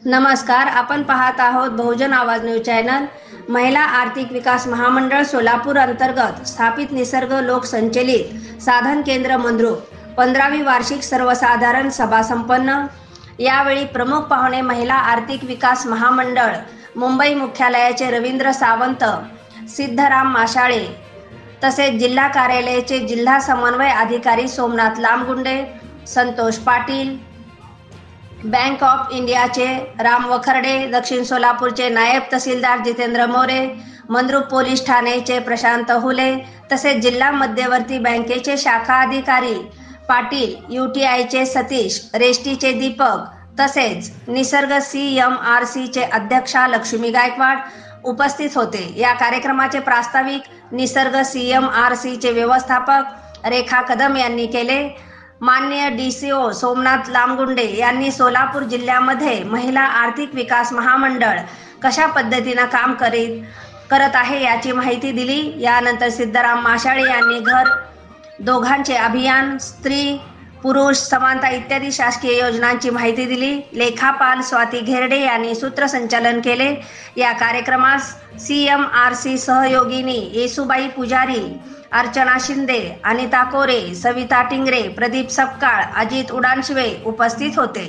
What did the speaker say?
नमस्कार, आपण पाहत आहोत बहुजन आवाज न्यूज चॅनल। महिला आर्थिक विकास महामंडळ सोलापूर अंतर्गत स्थापित निसर्ग लोक संचलित साधन केंद्र मंद्रुप 15वी वार्षिक सर्वसाधारण सभा संपन्न। यावेळी प्रमुख पाहुणे महिला आर्थिक विकास महामंडळ मुंबई मुख्यालयाचे रवींद्र सावंत, सिद्धराम माशाळे तसेच जिल्हा कार्यालयाचे जिल्हा समन्वय अधिकारी सोमनाथ लामगुंडे, संतोष पाटील, बँक ऑफ इंडियाचे राम वखरडे, दक्षिण सोलापूरचे नायब तहसीलदार जितेंद्र मोरे, मंद्रुप पोलीस ठाणेचे प्रशांत हुले तसेच जिल्हा मध्यवर्ती बँकेचे शाखा अधिकारी पाटील, यूटीआयचे सतीश, रेष्टीचे दीपक तसेच निसर्ग CMRCचे अध्यक्षा लक्ष्मी गायकवाड उपस्थित होते। या कार्यक्रमाचे प्रास्ताविक निसर्ग CMRCचे व्यवस्थापक रेखा कदम यांनी केले। माननीय DCO सोमनाथ लामगुंडे यांनी सोलापूर जिल्ह्यामध्ये महिला आर्थिक विकास महामंडळ कशा पद्धतीने काम करत आहे याची माहिती दिली। यानंतर सिद्धराम माशाळे यांनी घर दोघांचे अभियान, स्त्री पुरुष समानता इत्यादी शासकीय योजनांची माहिती दिली। लेखापाल स्वाती घेरडे यांनी सूत्रसंचालन केले। या कार्यक्रमास CMRC सहयोगिनी येसुबाई पुजारी, अर्चना शिंदे, अनिता कोरे, सविता टिंगरे, प्रदीप सपकाळ, अजित उडानशिवे उपस्थित होते।